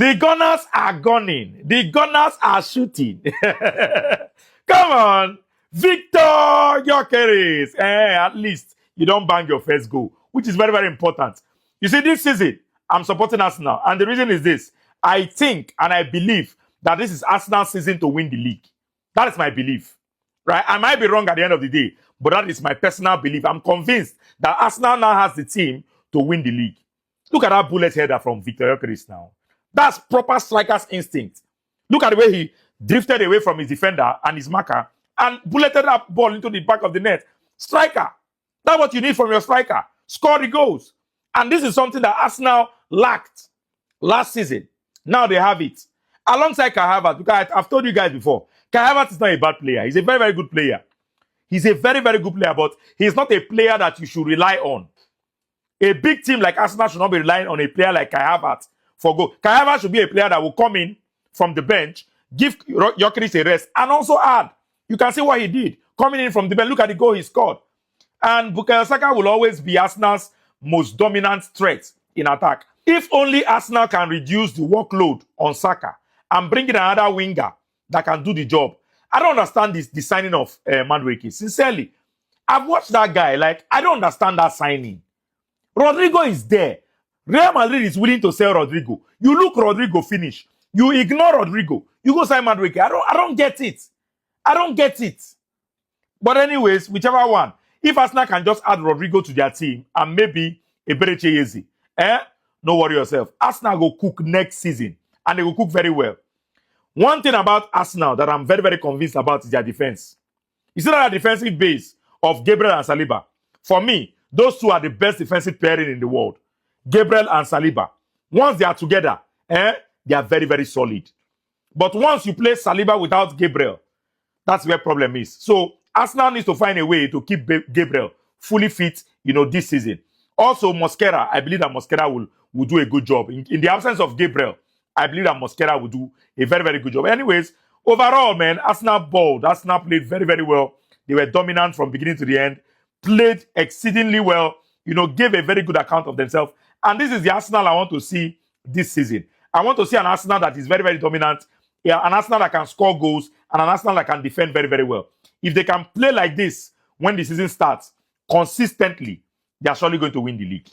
The Gunners are gunning. The Gunners are shooting. Come on. Viktor GYOKERES. At least you don't bang your first goal, which is very, very important. You see, this season, I'm supporting Arsenal. And the reason is this. I think and I believe that this is Arsenal's season to win the league. That is my belief. Right? I might be wrong at the end of the day, but that is my personal belief. I'm convinced that Arsenal now has the team to win the league. Look at that bullet header from Viktor GYOKERES now. That's proper striker's instinct. Look at the way he drifted away from his defender and his marker and bulleted that ball into the back of the net. Striker. That's what you need from your striker. Score the goals. And this is something that Arsenal lacked last season. Now they have it. Alongside Kai Havertz, because I've told you guys before, Kai Havertz is not a bad player. He's a very, very good player. He's a very, very good player, but he's not a player that you should rely on. A big team like Arsenal should not be relying on a player like Kai Havertz for goal. Kai Havertz should be a player that will come in from the bench, give GYOKERES a rest, and also add. You can see what he did. Coming in from the bench, look at the goal he scored. And Bukayo Saka will always be Arsenal's most dominant threat in attack. If only Arsenal can reduce the workload on Saka and bring in another winger that can do the job. I don't understand the signing of Madueke. Sincerely, I've watched that guy. Like, I don't understand that signing. Rodrigo is there. Real Madrid is willing to sell Rodrigo. You look Rodrigo finish. You ignore Rodrigo. You go sign Madueke. I don't get it. I don't get it. But anyways, whichever one. If Arsenal can just add Rodrigo to their team and maybe a Eberechi, no worry yourself. Arsenal will cook next season. And they will cook very well. One thing about Arsenal that I'm very, very convinced about is their defense. You see that defensive base of Gabriel and Saliba. For me, those two are the best defensive pairing in the world. Gabriel and Saliba. Once they are together, they are very, very solid. But once you play Saliba without Gabriel, that's where the problem is. So Arsenal needs to find a way to keep Gabriel fully fit, this season. Also, Mosquera, I believe that Mosquera will do a good job. In the absence of Gabriel, I believe that Mosquera will do a very, very good job. Anyways, overall, man, Arsenal balled. Arsenal played very, very well. They were dominant from beginning to the end. Played exceedingly well. Gave a very good account of themselves. And this is the Arsenal I want to see this season. I want to see an Arsenal that is very, very dominant. Yeah, an Arsenal that can score goals. And an Arsenal that can defend very, very well. If they can play like this when the season starts, consistently, they are surely going to win the league.